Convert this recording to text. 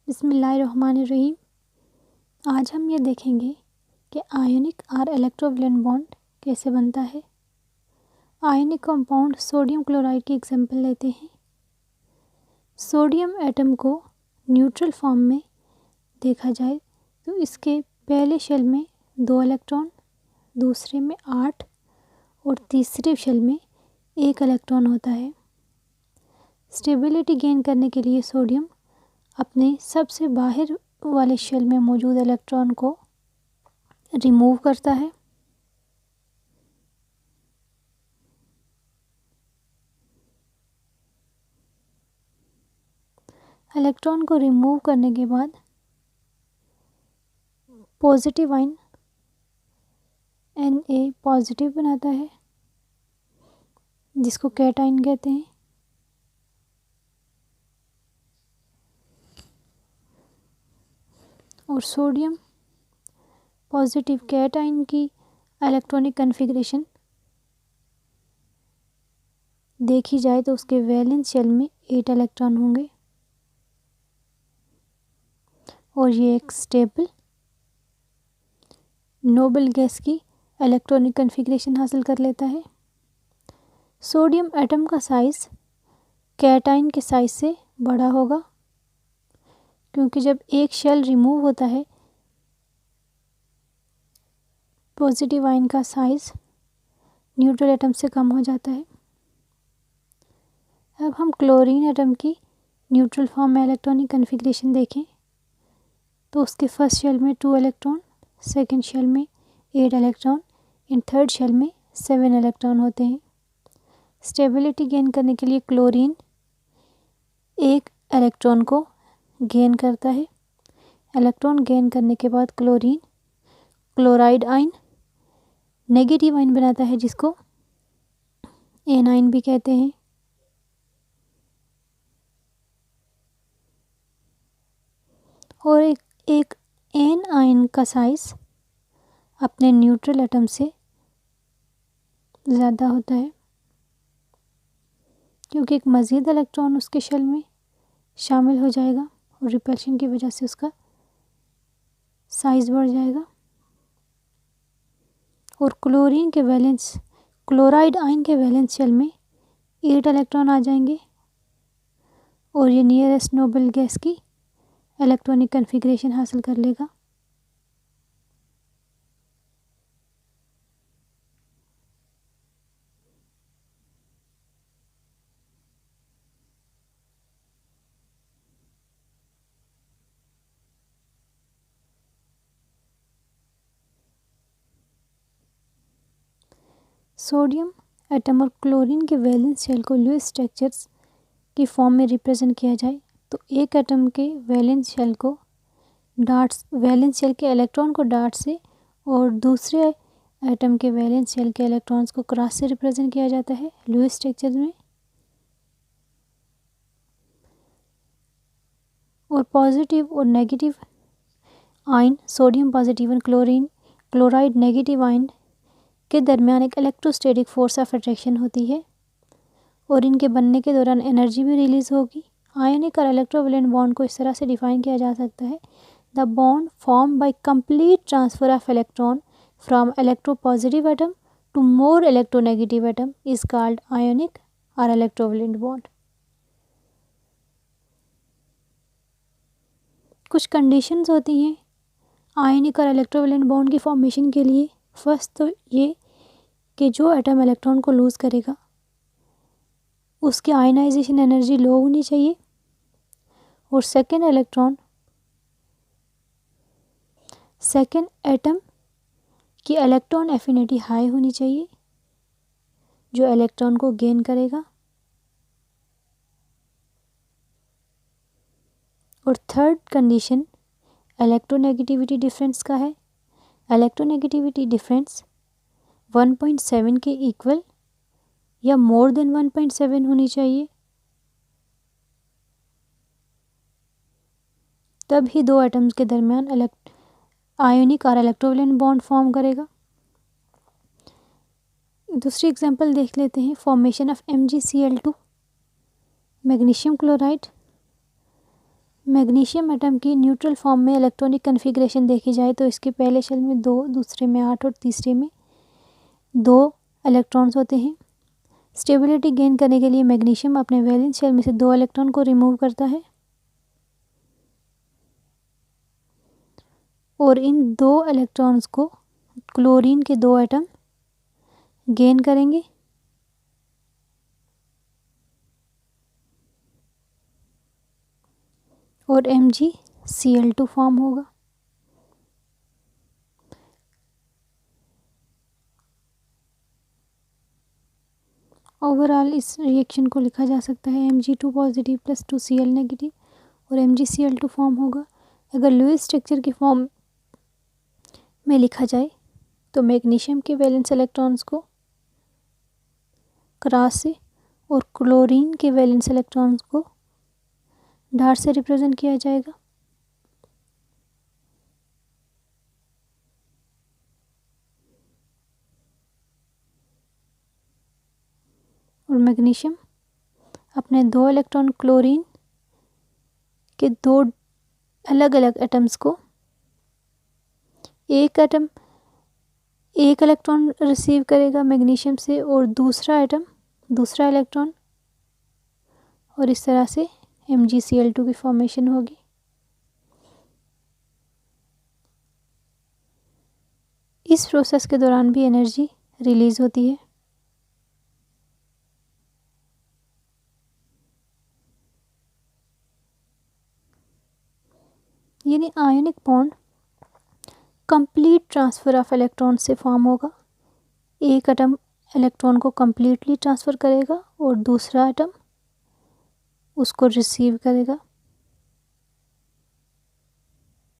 बिस्मिल्लाहिर्रहमानिर्रहीम। आज हम ये देखेंगे कि आयनिक और इलेक्ट्रोवैलेंट बॉन्ड कैसे बनता है। आयनिक कंपाउंड सोडियम क्लोराइड की एग्जांपल लेते हैं। सोडियम एटम को न्यूट्रल फॉर्म में देखा जाए तो इसके पहले शेल में 2 इलेक्ट्रॉन, दूसरे में 8 और तीसरे शेल में 1 इलेक्ट्रॉन होता है। स्टेबिलिटी गेन करने के लिए सोडियम अपने सबसे बाहर वाले शेल में मौजूद इलेक्ट्रॉन को रिमूव करता है। इलेक्ट्रॉन को रिमूव करने के बाद पॉजिटिव आयन Na पॉजिटिव बनाता है, जिसको कैटायन कहते हैं। और सोडियम पॉजिटिव कैटायन की इलेक्ट्रॉनिक कॉन्फ़िगरेशन देखी जाए तो उसके वैलेंस शेल में 8 इलेक्ट्रॉन होंगे और ये एक स्टेबल नोबल गैस की इलेक्ट्रॉनिक कॉन्फ़िगरेशन हासिल कर लेता है। सोडियम एटम का साइज़ कैटायन के साइज़ से बड़ा होगा, क्योंकि जब एक शेल रिमूव होता है पॉजिटिव आयन का साइज़ न्यूट्रल एटम से कम हो जाता है। अब हम क्लोरीन एटम की न्यूट्रल फॉर्म में इलेक्ट्रॉनिक कॉन्फ़िगरेशन देखें तो उसके फर्स्ट शेल में 2 इलेक्ट्रॉन, सेकंड शेल में 8 इलेक्ट्रॉन, इन थर्ड शेल में 7 इलेक्ट्रॉन होते हैं। स्टेबिलिटी गेन करने के लिए क्लोरीन 1 इलेक्ट्रॉन को गेन करता है। इलेक्ट्रॉन गेन करने के बाद chlorine chloride ion negative ion बनाता है, जिसको एनाइन भी कहते हैं। और एक एन आयन का साइज़ अपने न्यूट्रल एटम से ज़्यादा होता है, क्योंकि एक मज़ीद इलेक्ट्रॉन उसके शेल में शामिल हो जाएगा और रिपल्शन की वजह से उसका साइज़ बढ़ जाएगा। और क्लोराइड आयन के वैलेंस शेल में 8 इलेक्ट्रॉन आ जाएंगे और ये नियरेस्ट नोबल गैस की इलेक्ट्रॉनिक कॉन्फ़िगरेशन हासिल कर लेगा। सोडियम एटम और क्लोरीन के वैलेंस शेल को लुईस स्ट्रक्चर्स की फॉर्म में रिप्रेजेंट किया जाए तो एक एटम के वैलेंस शेल के इलेक्ट्रॉन को डार्ट से और दूसरे एटम के वैलेंस शेल के इलेक्ट्रॉन्स को क्रॉस से रिप्रेजेंट किया जाता है लुईस स्ट्रक्चर में। और पॉजिटिव और नेगेटिव आयन सोडियम पॉजिटिव और क्लोराइड नेगेटिव आयन के दरमियान एक इलेक्ट्रोस्टैटिक फोर्स ऑफ अट्रैक्शन होती है और इनके बनने के दौरान एनर्जी भी रिलीज़ होगी। आयनिक और इलेक्ट्रोवैलेंट बॉन्ड को इस तरह से डिफाइन किया जा सकता है: the bond form by complete transfer of electron from electropositive atom to more electronegative atom is called ionic और इलेक्ट्रोवैलेंट बॉन्ड। कुछ कंडीशंस होती हैं आयनिक और इलेक्ट्रोवैलेंट बॉन्ड की फॉर्मेशन के लिए। फर्स्ट तो ये कि जो एटम इलेक्ट्रॉन को लूज़ करेगा उसकी आयनाइजेशन एनर्जी लो होनी चाहिए और सेकेंड एटम की इलेक्ट्रॉन एफिनिटी हाई होनी चाहिए जो इलेक्ट्रॉन को गेन करेगा। और थर्ड कंडीशन इलेक्ट्रोनेगेटिविटी डिफरेंस का है। इलेक्ट्रोनेगेटिविटी डिफरेंस 1.7 के इक्वल या मोर देन 1.7 होनी चाहिए, तब ही दो एटम्स के दरमियान आयनिक और इलेक्ट्रोवैलेंट बॉन्ड फॉर्म करेगा। दूसरी एग्जांपल देख लेते हैं। Formation of MgCl2 magnesium chloride. Magnesium atom की न्यूट्रल फॉर्म में इलेक्ट्रॉनिक कन्फिग्रेशन देखी जाए तो इसके पहले शेल में 2, दूसरे में 8 और तीसरे में 2 इलेक्ट्रॉन्स होते हैं। स्टेबिलिटी गेन करने के लिए मैग्नीशियम अपने वैलेंस शेल में से 2 इलेक्ट्रॉन को रिमूव करता है और इन 2 इलेक्ट्रॉन्स को क्लोरीन के 2 एटम गेन करेंगे और MgCl2 फॉर्म होगा। ओवरऑल इस रिएक्शन को लिखा जा सकता है Mg2 positive plus 2Cl negative और MgCl2 फॉर्म होगा। अगर लुईस स्ट्रक्चर की फॉर्म में लिखा जाए तो मैग्नीशियम के वैलेंस इलेक्ट्रॉन्स को क्रॉस से और क्लोरीन के वैलेंस इलेक्ट्रॉन्स को डॉट से रिप्रेजेंट किया जाएगा। और मैग्नीशियम अपने 2 इलेक्ट्रॉन क्लोरीन के 2 अलग अलग एटम्स को एक इलेक्ट्रॉन रिसीव करेगा मैग्नीशियम से और दूसरा इलेक्ट्रॉन, और इस तरह से MgCl2 की फॉर्मेशन होगी। इस प्रोसेस के दौरान भी एनर्जी रिलीज होती है। यानी ionic bond complete transfer of electron से फॉर्म होगा। एक एटम इलेक्ट्रॉन को कंप्लीटली ट्रांसफ़र करेगा और दूसरा एटम उसको रिसीव करेगा।